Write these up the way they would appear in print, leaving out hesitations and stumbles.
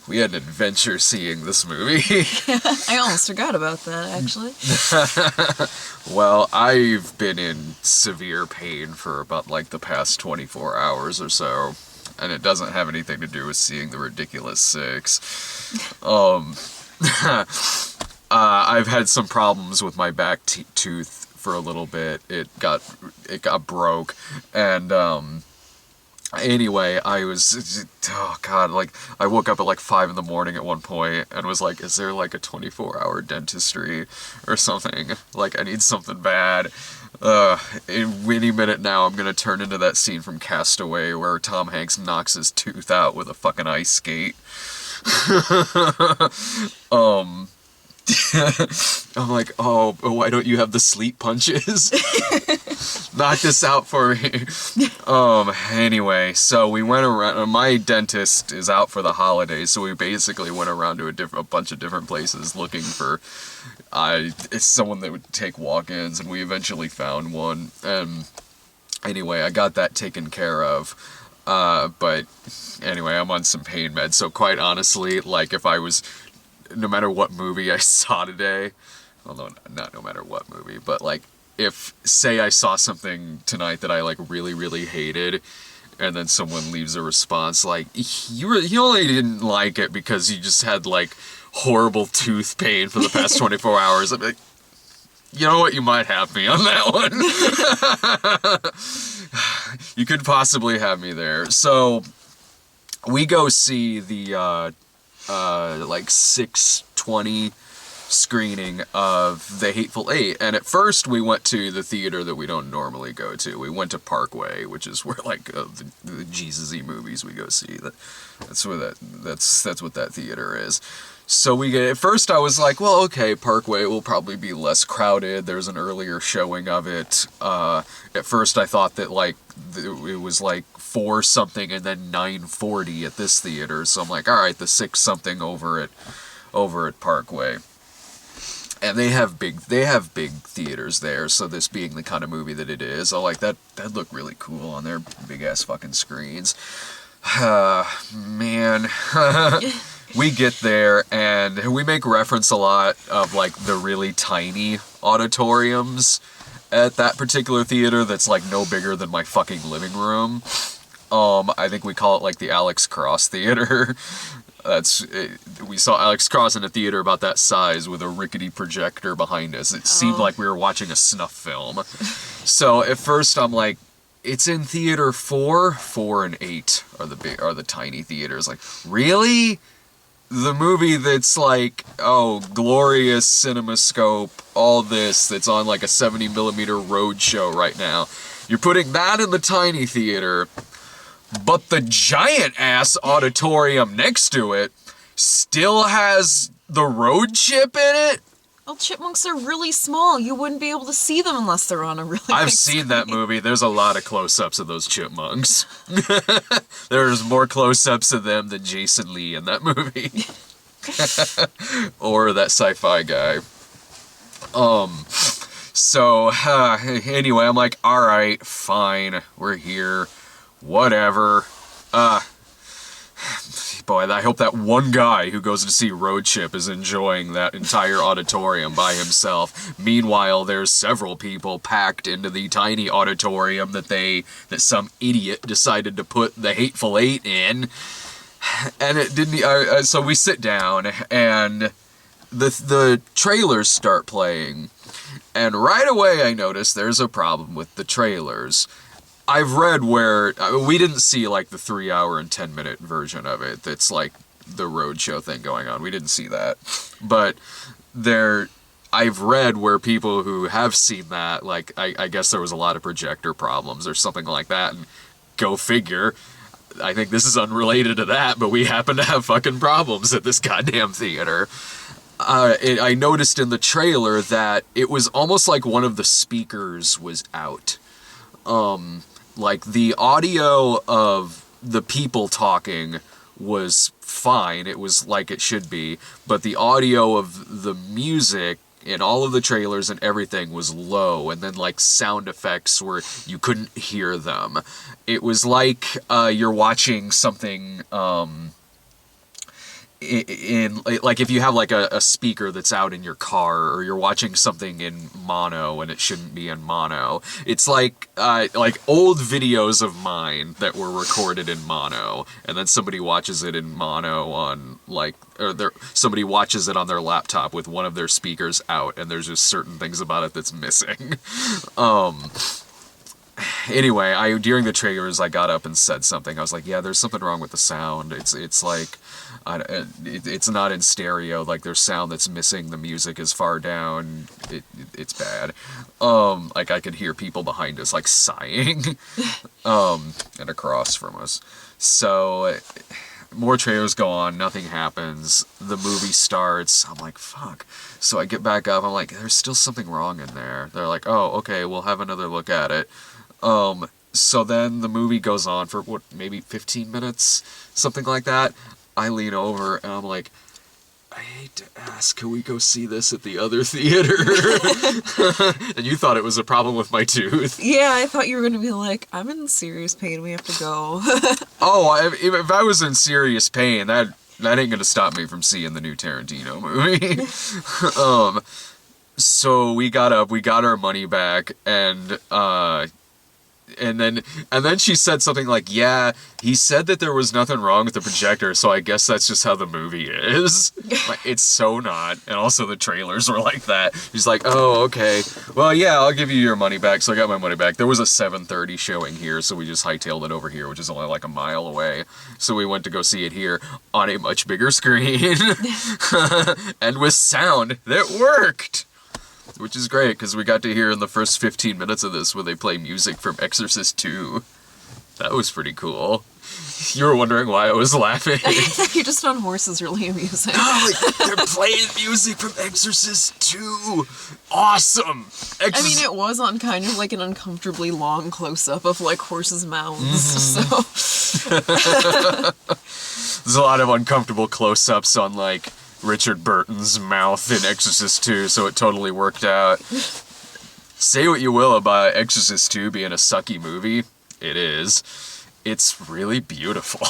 We had an adventure seeing this movie. I almost forgot about that, actually. Well, I've been in severe pain for about, like, the past 24 hours or so, and it doesn't have anything to do with seeing The Ridiculous Six. I've had some problems with my back tooth for a little bit. It got broke, and, anyway, oh god, like, I woke up at like 5 in the morning at one point and was like, is there like a 24-hour dentistry or something? Like, I need something bad. Any minute now, I'm gonna turn into that scene from Castaway where Tom Hanks knocks his tooth out with a fucking ice skate. I'm like, oh, why don't you have the sleep punches? Knock this out for me. Anyway, so we went around. My dentist is out for the holidays, so we basically went around to a bunch of different places looking for it's someone that would take walk-ins, and we eventually found one. And anyway, I got that taken care of. But anyway, I'm on some pain meds, so quite honestly, like, if I was... no matter what movie I saw today, although not no matter what movie, but like, if, say I saw something tonight that I like really, really hated, and then someone leaves a response like, you only didn't like it because you just had like horrible tooth pain for the past 24 hours, I'm like, you know what, you might have me on that one. You could possibly have me there. So, we go see the, like 6:20 screening of The Hateful Eight, and at first we went to the theater that we don't normally go to. We went to Parkway, which is where like the Jesus-y movies we go see. That's what that theater is. So at first I was like, well, okay, Parkway will probably be less crowded. There's an earlier showing of it. At first I thought that like it was like 4 something and then 9:40 at this theater. So I'm like, all right, the 6 something over at Parkway. And they have big theaters there. So this being the kind of movie that it is, I like that looked really cool on their big ass fucking screens. Man. We get there, and we make reference a lot of, like, the really tiny auditoriums at that particular theater that's, like, no bigger than my fucking living room. I think we call it, like, the Alex Cross Theater. We saw Alex Cross in a theater about that size with a rickety projector behind us. It seemed like we were watching a snuff film. So, at first, I'm like, it's in theater 4 and 8 are the tiny theaters. Like, really? The movie that's like, oh, glorious CinemaScope, all this, that's on like a 70mm road show right now. You're putting that in the tiny theater, but the giant-ass auditorium next to it still has the road chip in it? Well, chipmunks are really small. You wouldn't be able to see them unless they're on a really I've big seen screen. that movie. There's a lot of close-ups of those chipmunks. There's more close-ups of them than Jason Lee in that movie. Or that sci-fi guy. So, anyway, I'm like, alright, fine, we're here. Whatever. Boy, I hope that one guy who goes to see Road Chip is enjoying that entire auditorium by himself. Meanwhile, there's several people packed into the tiny auditorium that some idiot decided to put The Hateful Eight in. And it didn't, so we sit down, and the trailers start playing. And right away I notice there's a problem with the trailers. I've read where, we didn't see like the 3-hour and 10-minute version of it that's like the roadshow thing going on. We didn't see that. But I've read where people who have seen that, like, I guess there was a lot of projector problems or something like that, and go figure. I think this is unrelated to that, but we happen to have fucking problems at this goddamn theater. I noticed in the trailer that it was almost like one of the speakers was out. Like, the audio of the people talking was fine, it was like it should be, but the audio of the music in all of the trailers and everything was low, and then, like, sound effects where you couldn't hear them. It was like, you're watching something, in like if you have like a speaker that's out in your car, or you're watching something in mono and it shouldn't be in mono, it's like old videos of mine that were recorded in mono, and then somebody watches it in mono on somebody watches it on their laptop with one of their speakers out, and there's just certain things about it that's missing. Anyway, during the trailers, I got up and said something. I was like, yeah, there's something wrong with the sound. It's like, it's not in stereo. Like, there's sound that's missing. The music is far down. It's bad. Like, I could hear people behind us, like, sighing, and across from us. So, more trailers go on. Nothing happens. The movie starts. I'm like, fuck. So I get back up. I'm like, there's still something wrong in there. They're like, oh, okay, we'll have another look at it. So then the movie goes on for, maybe 15 minutes? Something like that. I lean over and I'm like, I hate to ask, can we go see this at the other theater? And you thought it was a problem with my tooth. Yeah, I thought you were going to be like, I'm in serious pain, we have to go. Oh, if I was in serious pain, that ain't gonna stop me from seeing the new Tarantino movie. So we got up, we got our money back, and then she said something like, yeah, he said that there was nothing wrong with the projector, so I guess that's just how the movie is. Like, it's so not. And also the trailers were like that. She's like, oh, okay. Well, yeah, I'll give you your money back. So I got my money back. There was a 7:30 showing here, so we just hightailed it over here, which is only like a mile away. So we went to go see it here on a much bigger screen. And with sound that worked. Which is great, because we got to hear in the first 15 minutes of this where they play music from Exorcist 2. That was pretty cool. You were wondering why I was laughing. You just found horses really amusing. Oh, like, they're playing music from Exorcist 2. Awesome. I mean, it was on kind of like an uncomfortably long close-up of like horses' mouths, so... There's a lot of uncomfortable close-ups on like Richard Burton's mouth in Exorcist 2, so it totally worked out. Say what you will about Exorcist 2 being a sucky movie. It is. It's really beautiful.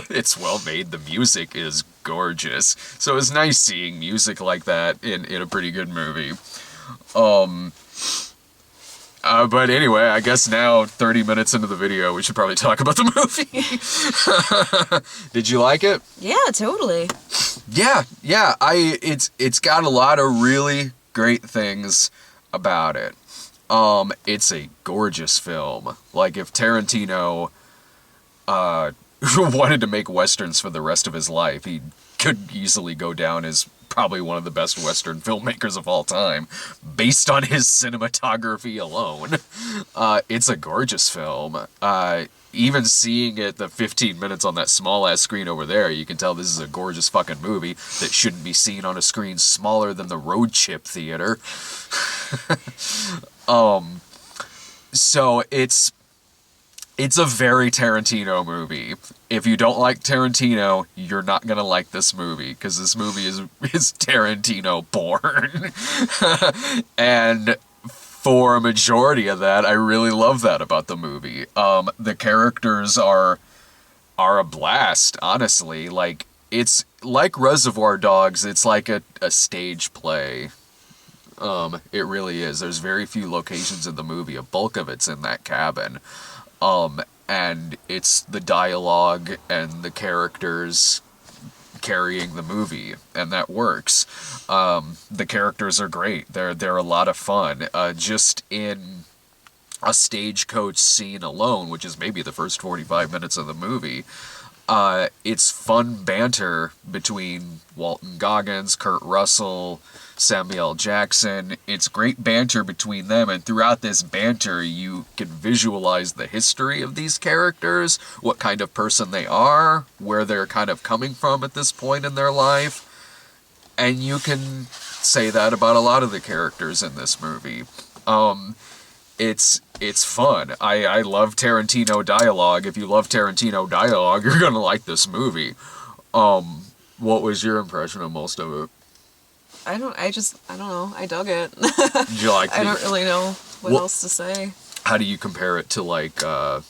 It's well made. The music is gorgeous. So it's nice seeing music like that in a pretty good movie. But anyway, I guess now, 30 minutes into the video, we should probably talk about the movie. Did you like it? Yeah, totally. Yeah. It's got a lot of really great things about it. It's a gorgeous film. Like, if Tarantino wanted to make westerns for the rest of his life, he could easily go down as probably one of the best western filmmakers of all time, based on his cinematography alone. It's a gorgeous film. Even seeing it the 15 minutes on that small-ass screen over there, you can tell this is a gorgeous fucking movie that shouldn't be seen on a screen smaller than the Road Chip Theater. So it's a very Tarantino movie. If you don't like Tarantino, you're not gonna like this movie, because this movie is Tarantino born. And for a majority of that, I really love that about the movie. The characters are a blast, honestly. Like, it's like Reservoir Dogs, it's like a stage play. It really is. There's very few locations in the movie. A bulk of it's in that cabin. And it's the dialogue and the characters carrying the movie, and that works. The characters are great. They're a lot of fun. Just in a stagecoach scene alone, which is maybe the first 45 minutes of the movie, it's fun banter between Walton Goggins, Kurt Russell, Samuel Jackson. It's great banter between them, and throughout this banter you can visualize the history of these characters, what kind of person they are, where they're kind of coming from at this point in their life, and you can say that about a lot of the characters in this movie. It's fun. I love Tarantino dialogue. If you love Tarantino dialogue, you're gonna like this movie. What was your impression of most of it? I don't know. I dug it. Did you like it? I don't really know what else to say. How do you compare it to, like, how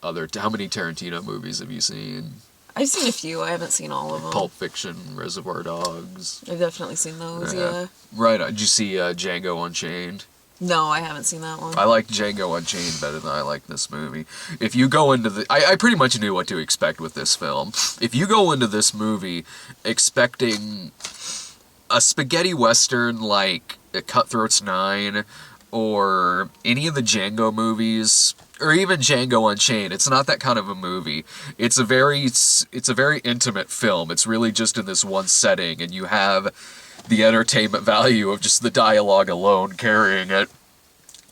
many Tarantino movies have you seen? I've seen a few. I haven't seen all of them. Pulp Fiction, Reservoir Dogs. I've definitely seen those, yeah. Right, did you see Django Unchained? No, I haven't seen that one. I like Django Unchained better than I like this movie. If you go into the... I pretty much knew what to expect with this film. If you go into this movie expecting a spaghetti western like Cutthroat's 9 or any of the Django movies, or even Django Unchained, it's not that kind of a movie. It's a very intimate film. It's really just in this one setting, and you have the entertainment value of just the dialogue alone carrying it.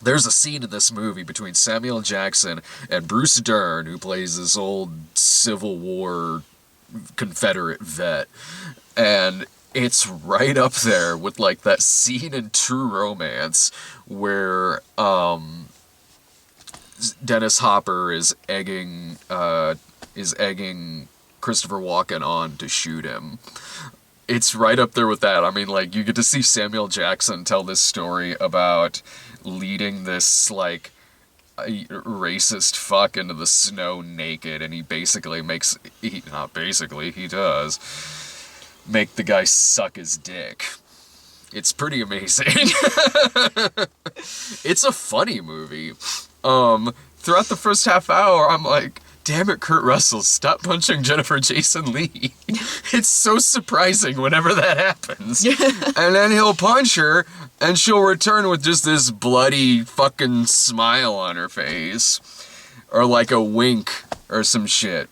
There's a scene in this movie between Samuel Jackson and Bruce Dern, who plays this old Civil War Confederate vet, and it's right up there with like that scene in True Romance where Dennis Hopper is egging Christopher Walken on to shoot him. It's right up there with that. I mean, like, you get to see Samuel Jackson tell this story about leading this, like, racist fuck into the snow naked, and he basically he does make the guy suck his dick. It's pretty amazing. It's a funny movie. Throughout the first half hour, I'm like, damn it, Kurt Russell, stop punching Jennifer Jason Leigh. It's so surprising whenever that happens. And then he'll punch her, and she'll return with just this bloody fucking smile on her face. Or like a wink or some shit.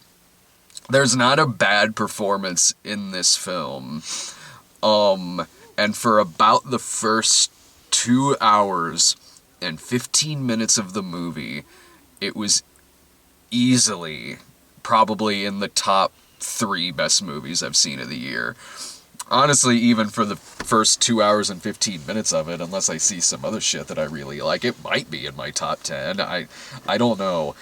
There's not a bad performance in this film. And for about the first 2 hours and 15 minutes of the movie, it was easily probably in the top 3 best movies I've seen of the year. Honestly, even for the first 2 hours and 15 minutes of it, unless I see some other shit that I really like, it might be in my top 10. I don't know.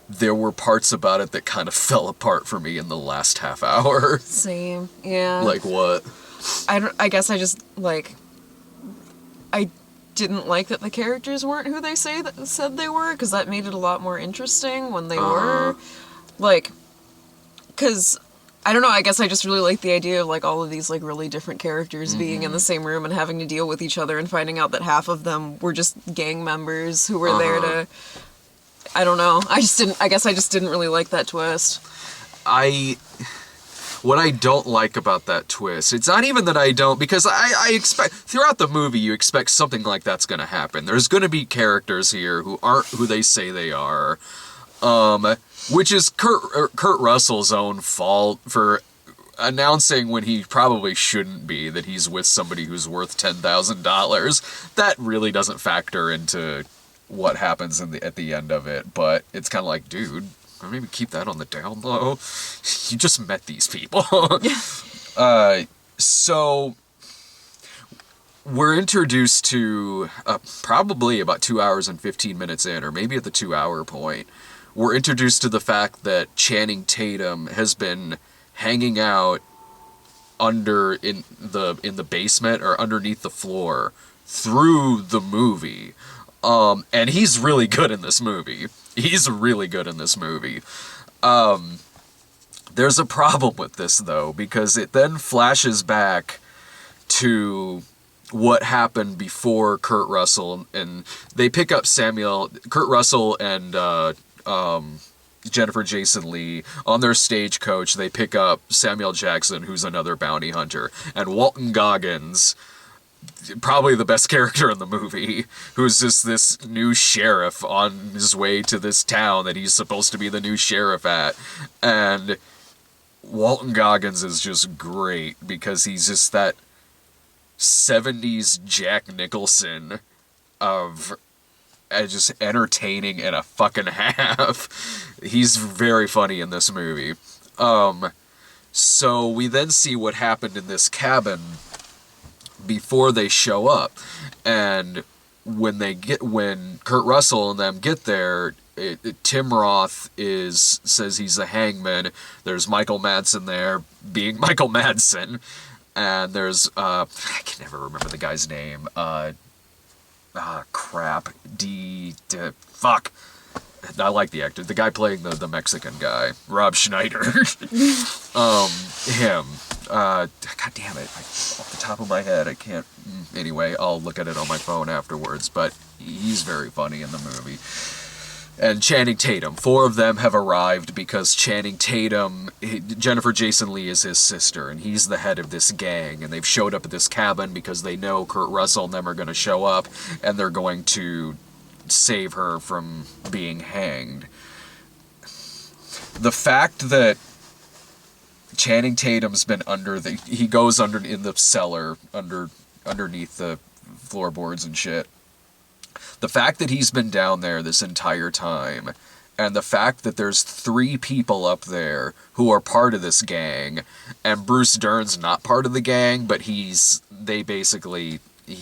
There were parts about it that kind of fell apart for me in the last half hour. Same, yeah. Like what? I guess I just, like, I didn't like that the characters weren't who they said they were, because that made it a lot more interesting when they were. Like, because, I don't know, I guess I just really like the idea of, like, all of these, like, really different characters being in the same room and having to deal with each other and finding out that half of them were just gang members who were there to... I don't know. I guess I just didn't really like that twist. What I don't like about that twist, it's not even that I don't, because I expect, throughout the movie, you expect something like that's gonna happen. There's gonna be characters here who aren't who they say they are, which is Kurt Russell's own fault for announcing when he probably shouldn't be that he's with somebody who's worth $10,000. That really doesn't factor into what happens at the end of it, but it's kind of like, dude, maybe keep that on the down low. You just met these people. So we're introduced to, probably about 2 hours and 15 minutes in, or maybe at the 2 hour point, we're introduced to the fact that Channing Tatum has been hanging out in the basement or underneath the floor through the movie. And he's really good in this movie. He's really good in this movie. There's a problem with this, though, because it then flashes back to what happened before Kurt Russell, and they pick up Kurt Russell and Jennifer Jason Leigh on their stagecoach. They pick up Samuel Jackson, who's another bounty hunter, and Walton Goggins, probably the best character in the movie, who's just this new sheriff on his way to this town that he's supposed to be the new sheriff at. And Walton Goggins is just great because he's just that 70s Jack Nicholson of just entertaining and a fucking half. He's very funny in this movie. So we then see what happened in this cabin before they show up, and when Kurt Russell and them get there, Tim Roth says he's the hangman. There's Michael Madsen there, being Michael Madsen, and there's I can never remember the guy's name. Crap. Fuck. I like the actor. The guy playing the Mexican guy, Rob Schneider. Him. God damn it. Off the top of my head, I can't. Anyway, I'll look at it on my phone afterwards, but he's very funny in the movie. And Channing Tatum. 4 of them have arrived because Channing Tatum, Jennifer Jason Leigh is his sister, and he's the head of this gang, and they've showed up at this cabin because they know Kurt Russell and them are going to show up, and they're going to save her from being hanged. The fact that Channing Tatum's been he goes under in the cellar, underneath the floorboards and shit. The fact that he's been down there this entire time, and the fact that there's 3 people up there who are part of this gang, and Bruce Dern's not part of the gang, but he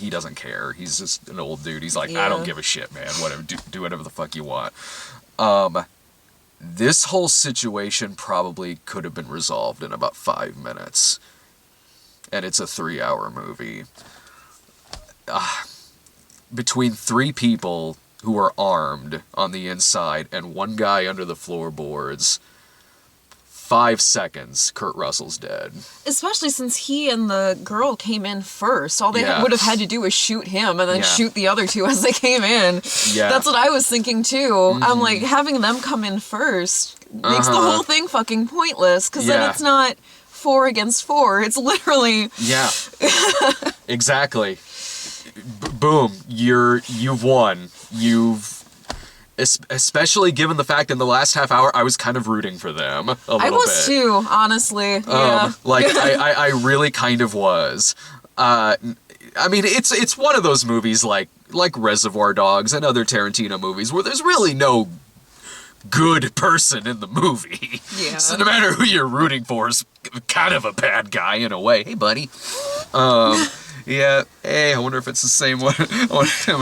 doesn't care. He's just an old dude. He's like, I don't give a shit, man. Whatever, do whatever the fuck you want. This whole situation probably could have been resolved in about 5 minutes. And it's a 3-hour movie. Between 3 people who are armed on the inside and 1 guy under the floorboards, 5 seconds, Kurt Russell's dead. Especially since he and the girl came in first. All they would have had to do was shoot him and then shoot the other 2 as they came in. Yeah. That's what I was thinking too. Mm-hmm. I'm like, having them come in first makes the whole thing fucking pointless, because then it's not 4 against 4. It's literally... Yeah. Exactly. Boom. You've won. Especially given the fact in the last half hour, I was kind of rooting for them a little bit. I was too, honestly. Yeah. I really kind of was. I mean, it's one of those movies like Reservoir Dogs and other Tarantino movies where there's really no good person in the movie. Yeah. So no matter who you're rooting for is kind of a bad guy in a way. Hey, buddy. Yeah. Hey, I wonder if it's the same one.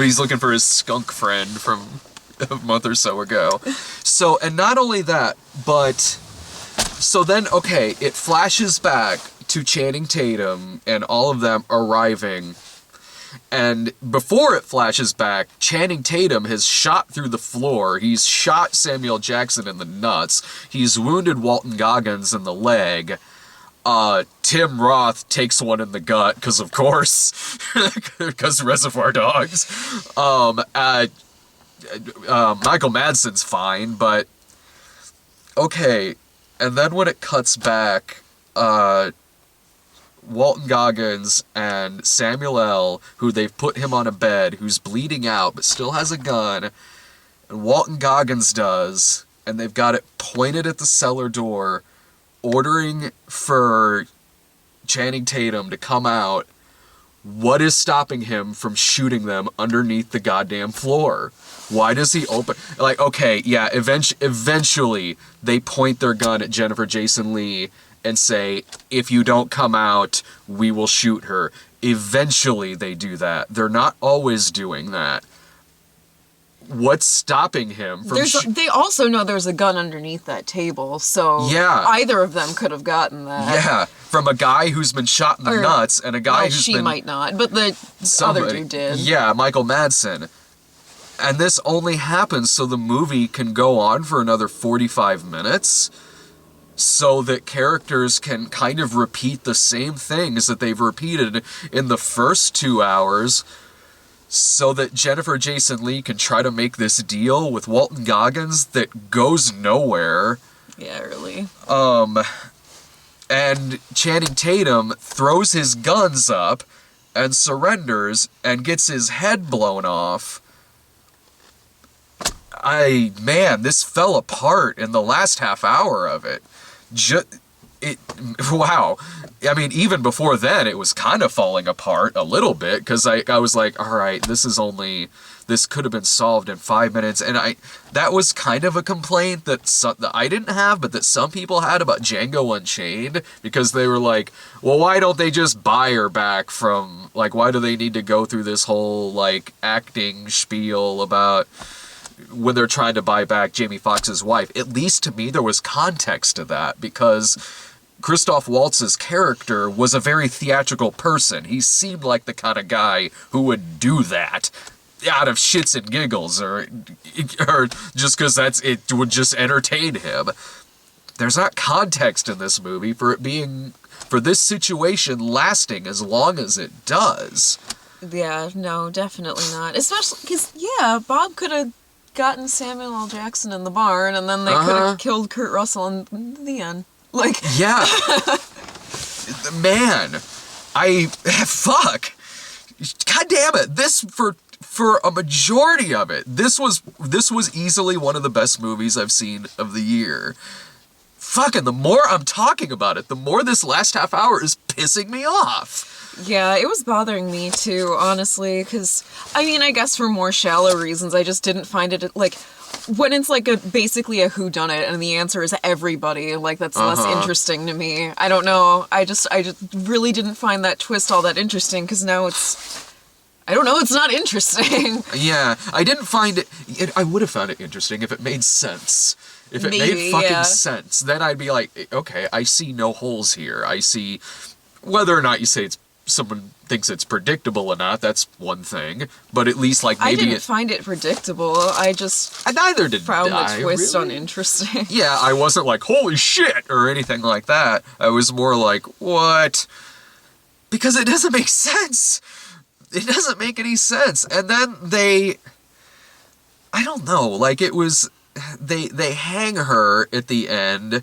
He's looking for his skunk friend from a month or so ago. So, and not only that, but so then, okay, it flashes back to Channing Tatum and all of them arriving. And before it flashes back, Channing Tatum has shot through the floor. He's shot Samuel Jackson in the nuts. He's wounded Walton Goggins in the leg. Tim Roth takes one in the gut, because of course, because Reservoir Dogs. Michael Madsen's fine, but okay. And then when it cuts back, Walton Goggins and Samuel L., who they've put him on a bed, who's bleeding out but still has a gun, and Walton Goggins does, and they've got it pointed at the cellar door, ordering for Channing Tatum to come out. What is stopping him from shooting them underneath the goddamn floor? Why does he open... Like, okay, yeah, eventually they point their gun at Jennifer Jason Leigh and say, if you don't come out, we will shoot her. Eventually they do that. They're not always doing that. What's stopping him from... They also know there's a gun underneath that table, so either of them could have gotten that. Yeah, from a guy who's been shot in the nuts and a guy who's been... She might not, but the other dude did. Yeah, Michael Madsen. And this only happens so the movie can go on for another 45 minutes, so that characters can kind of repeat the same things that they've repeated in the first 2 hours, so that Jennifer Jason Leigh can try to make this deal with Walton Goggins that goes nowhere. Yeah, really. And Channing Tatum throws his guns up and surrenders and gets his head blown off. This fell apart in the last half hour of it. Wow. I mean, even before then, it was kind of falling apart a little bit, because I was like, all right, this could have been solved in 5 minutes. And that was kind of a complaint that I didn't have, but that some people had about Django Unchained, because they were like, well, why don't they just buy her back from, like, why do they need to go through this whole, like, acting spiel about when they're trying to buy back Jamie Foxx's wife? At least to me, there was context to that, because Christoph Waltz's character was a very theatrical person. He seemed like the kind of guy who would do that. out of shits and giggles, or just because it would just entertain him. There's not context in this movie for this situation lasting as long as it does. Yeah, no, definitely not. Especially because, yeah, Bob could have gotten Samuel L. Jackson in the barn, and then they could have killed Kurt Russell in the end. Like, yeah, man, fuck, god damn it, this for a majority of it, this was easily one of the best movies I've seen of the year. Fucking, the more I'm talking about it, the more this last half hour is pissing me off. Yeah, it was bothering me too, honestly, because, I mean, I guess for more shallow reasons, I just didn't find it, like, when it's like basically a whodunit and the answer is everybody, like, that's less interesting to me. I don't know, I just really didn't find that twist all that interesting, because now I don't know, it's not interesting. Yeah, I didn't find it, I would have found it interesting if it made sense. If it made fucking sense, then I'd be like, okay, I see no holes here. I see, whether or not you say someone thinks it's predictable or not, that's one thing. But at least, like, maybe I didn't find it predictable. I neither did found I, the twist really? uninteresting. Yeah, I wasn't like, holy shit, or anything like that. I was more like, what? Because it doesn't make sense. It doesn't make any sense. And then I don't know, like, it was... They hang her at the end.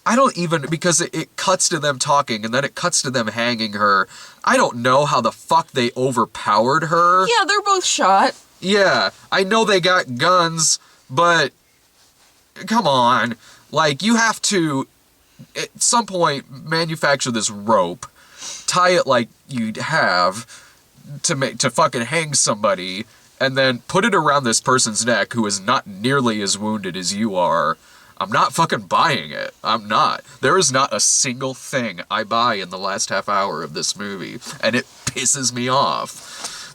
I don't even, because it cuts to them talking and then it cuts to them hanging her. I don't know how the fuck they overpowered her. Yeah, they're both shot. Yeah, I know they got guns, but come on. Like, you have to, at some point, manufacture this rope, tie it like you'd have to fucking hang somebody, and then put it around this person's neck who is not nearly as wounded as you are. I'm not fucking buying it. I'm not. There is not a single thing I buy in the last half hour of this movie, and it pisses me off.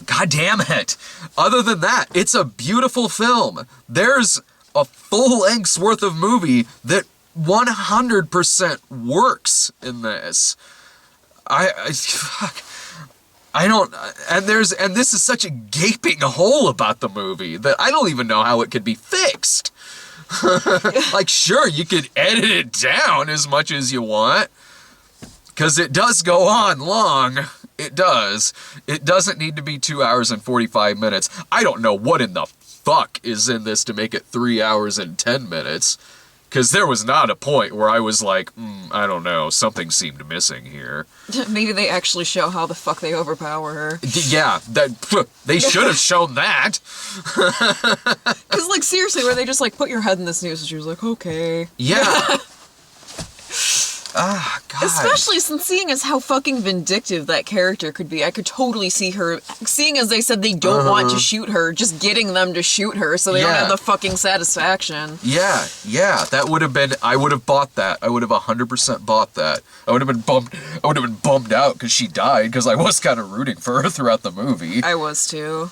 God damn it. Other than that, it's a beautiful film. There's a full length's worth of movie that 100% works in this. Fuck. I don't, and this is such a gaping hole about the movie that I don't even know how it could be fixed. Like, sure, you could edit it down as much as you want, because it does go on long. It does. It doesn't need to be 2 hours and 45 minutes. I don't know what in the fuck is in this to make it 3 hours and 10 minutes. Because there was not a point where I was like, I don't know, something seemed missing here. Maybe they actually show how the fuck they overpower her. Yeah, they should have shown that. Because, like, seriously, where they just, like, put your head in the snooze, and she was like, okay. Yeah. Ah, God. Especially since seeing as how fucking vindictive that character could be, I could totally see her, seeing as they said they don't want to shoot her, just getting them to shoot her so they don't have the fucking satisfaction. Yeah, that would have been, I would have bought that. I would have 100% bought that. I would have been bummed out because she died, because I was kind of rooting for her throughout the movie. I was too.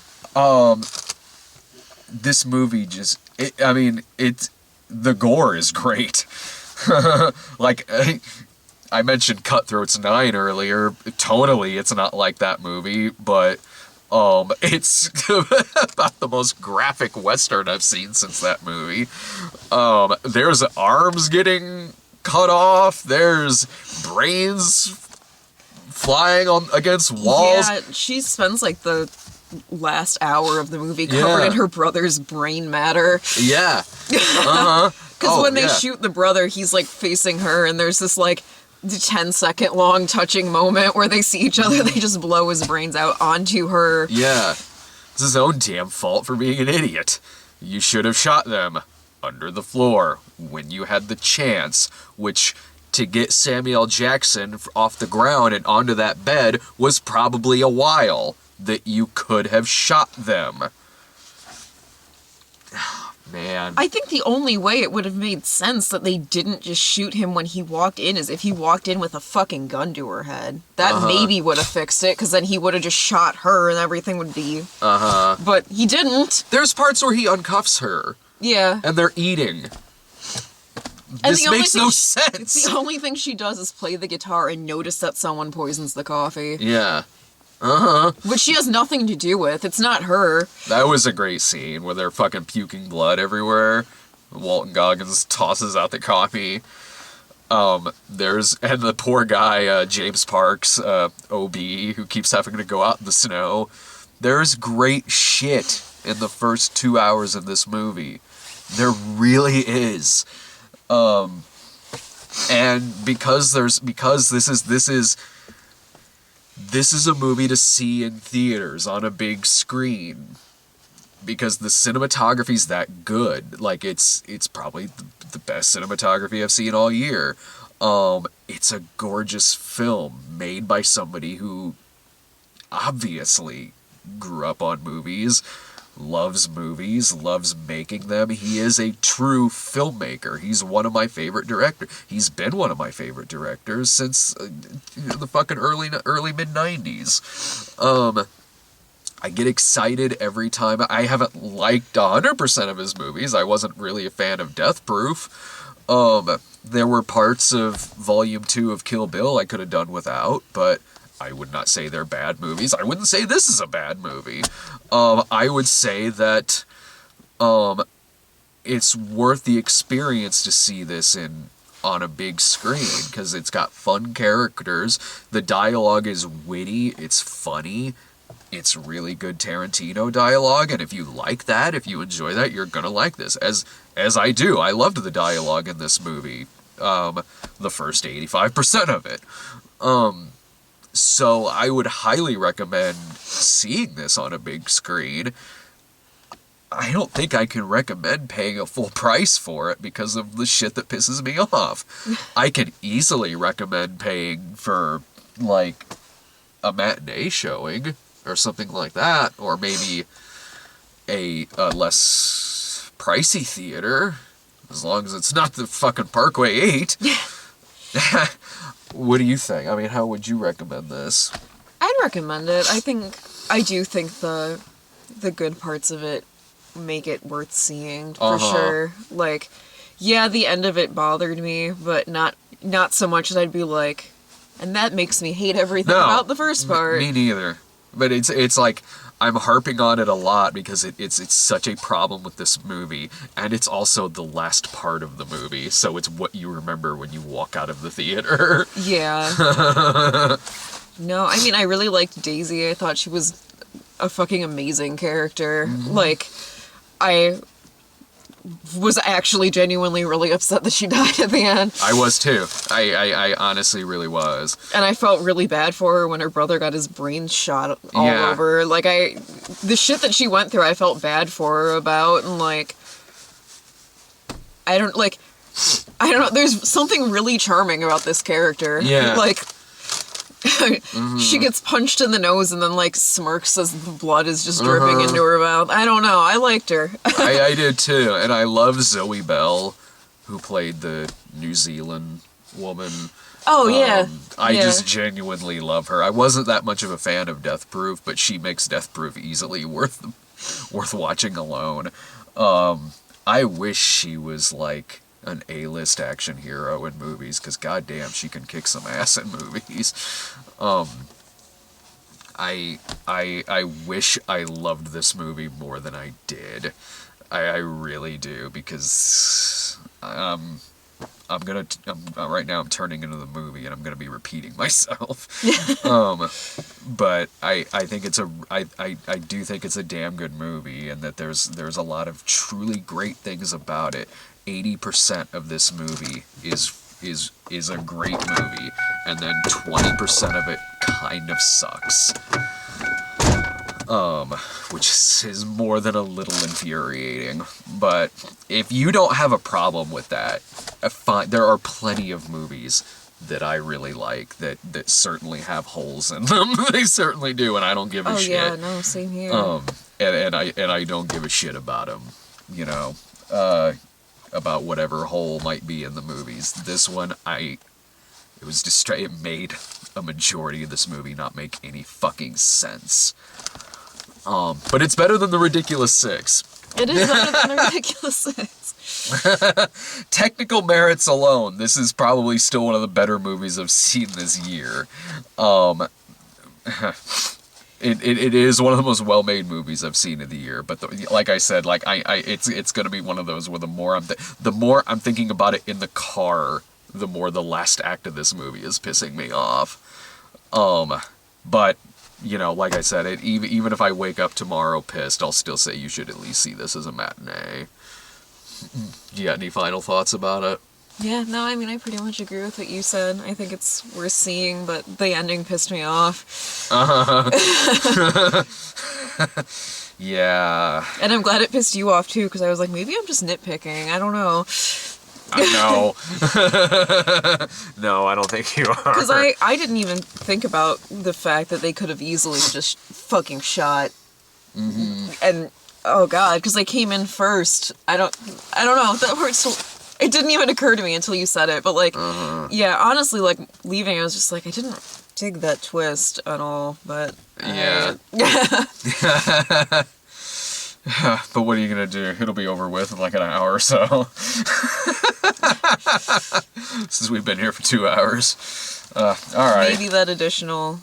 This movie just, the gore is great. Like, I mentioned Cutthroat's 9 earlier. Tonally, it's not like that movie, but it's about the most graphic Western I've seen since that movie. There's arms getting cut off. There's brains flying against walls. Yeah, she spends like the last hour of the movie covered in her brother's brain matter. Yeah. Because when they shoot the brother, he's, like, facing her, and there's this, like, 10-second long touching moment where they see each other, they just blow his brains out onto her. Yeah. It's his own damn fault for being an idiot. You should have shot them under the floor when you had the chance, which, to get Samuel L. Jackson off the ground and onto that bed was probably a while that you could have shot them. Man. I think the only way it would have made sense that they didn't just shoot him when he walked in is if he walked in with a fucking gun to her head. That maybe would have fixed it, because then he would have just shot her and everything would be... But he didn't. There's parts where he uncuffs her. Yeah. And they're eating. This makes no sense. The only thing she does is play the guitar and notice that someone poisons the coffee. Yeah. Which she has nothing to do with. It's not her. That was a great scene where they're fucking puking blood everywhere. Walton Goggins tosses out the copy. And the poor guy, James Parks, OB, who keeps having to go out in the snow. There's great shit in the first 2 hours of this movie. There really is. And because this is a movie to see in theaters on a big screen, because the cinematography's that good. Like, it's probably the best cinematography I've seen all year. It's a gorgeous film made by somebody who obviously grew up on movies, loves making them. He is a true filmmaker. He's one of my favorite directors. He's been one of my favorite directors since the fucking early mid-90s. I get excited every time. I haven't liked 100% of his movies. I wasn't really a fan of Death Proof. There were parts of Volume 2 of Kill Bill I could have done without, but I would not say they're bad movies. I wouldn't say this is a bad movie. I would say that it's worth the experience to see this on a big screen, because it's got fun characters. The dialogue is witty. It's funny. It's really good Tarantino dialogue, and if you like that, if you enjoy that, you're gonna like this. As I do. I loved the dialogue in this movie. The first 85% of it. So I would highly recommend seeing this on a big screen. I don't think I can recommend paying a full price for it because of the shit that pisses me off. I can easily recommend paying for, like, a matinee showing or something like that, or maybe a less pricey theater, as long as it's not the fucking Parkway 8. What do you think? I mean, how would you recommend this? I'd recommend it. I do think the good parts of it make it worth seeing, for sure. Like, yeah, the end of it bothered me, but not so much that I'd be like, and that makes me hate everything about the first part. Me neither. But it's like, I'm harping on it a lot because it's such a problem with this movie, and it's also the last part of the movie, so it's what you remember when you walk out of the theater. Yeah. No, I mean, I really liked Daisy. I thought she was a fucking amazing character. Mm-hmm. Like, I was actually genuinely really upset that she died at the end. I was too. I honestly really was. And I felt really bad for her when her brother got his brains shot all over. Like, the shit that she went through, I felt bad for her about, and like, I don't know, there's something really charming about this character. Yeah. Like, she gets punched in the nose and then, like, smirks as the blood is just dripping into her mouth. I don't know. I liked her. I did too. And I love Zoe Bell, who played the New Zealand woman. Oh, yeah. I just genuinely love her. I wasn't that much of a fan of Death Proof, but she makes Death Proof easily worth watching alone. I wish she was, like, an A-list action hero in movies, because goddamn, she can kick some ass in movies. I wish I loved this movie more than I did. I really do, because right now I'm turning into the movie and I'm gonna be repeating myself. But I think I do think it's a damn good movie, and that there's a lot of truly great things about it. 80% of this movie is a great movie, and then 20% of it kind of sucks. Which is more than a little infuriating. But if you don't have a problem with that, there are plenty of movies that I really like that certainly have holes in them. They certainly do, and I don't give a shit. Oh yeah, no, same here. And I don't give a shit about them, you know. About whatever hole might be in the movies. This one, it made a majority of this movie not make any fucking sense. But it's better than The Ridiculous Six. It is better than The Ridiculous Six. Technical merits alone, this is probably still one of the better movies I've seen this year. it is one of the most well-made movies I've seen in the year. But like I said, like it's gonna be one of those where the more I'm thinking about it in the car, the more the last act of this movie is pissing me off. But you know, like I said, even if I wake up tomorrow pissed, I'll still say you should at least see this as a matinee. You got any final thoughts about it? Yeah, no, I mean, I pretty much agree with what you said. I think it's worth seeing, but the ending pissed me off. Yeah. And I'm glad it pissed you off, too, because I was like, maybe I'm just nitpicking. I don't know. No. No, I don't think you are. Because I didn't even think about the fact that they could have easily just fucking shot. Mm-hmm. And, oh god, because they came in first. I don't know. That hurts. It didn't even occur to me until you said it, but like, yeah, honestly, like, leaving, I was just like, I didn't dig that twist at all, but... Yeah. But what are you gonna do? It'll be over with in like an hour or so. Since we've been here for 2 hours. Alright. Maybe that additional,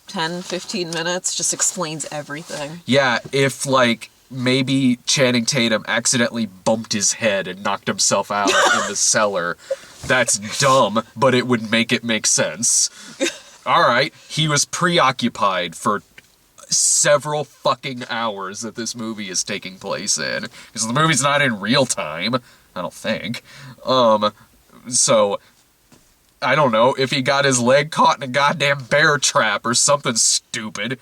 10, 15 minutes just explains everything. Yeah, if, like, maybe Channing Tatum accidentally bumped his head and knocked himself out in the cellar. That's dumb, but it would make it make sense. Alright, he was preoccupied for several fucking hours that this movie is taking place in. Because the movie's not in real time, I don't think. So, I don't know, if he got his leg caught in a goddamn bear trap or something stupid,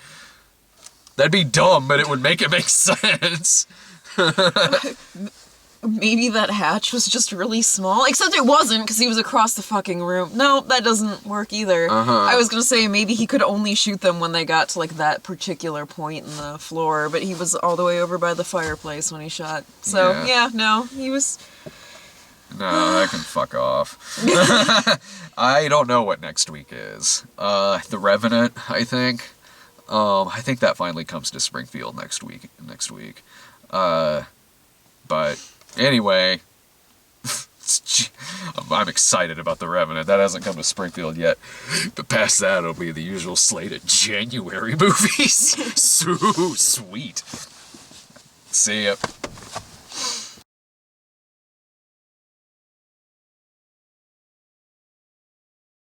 that'd be dumb, but it would make it make sense. Maybe that hatch was just really small. Except it wasn't, because he was across the fucking room. No, that doesn't work either. I was gonna say maybe he could only shoot them when they got to, like, that particular point in the floor, but he was all the way over by the fireplace when he shot. So, yeah no, he was... No, that can fuck off. I don't know what next week is. The Revenant, I think. I think that finally comes to Springfield next week. But anyway, I'm excited about The Revenant. That hasn't come to Springfield yet. But past that, it'll be the usual slate of January movies. So sweet. See ya.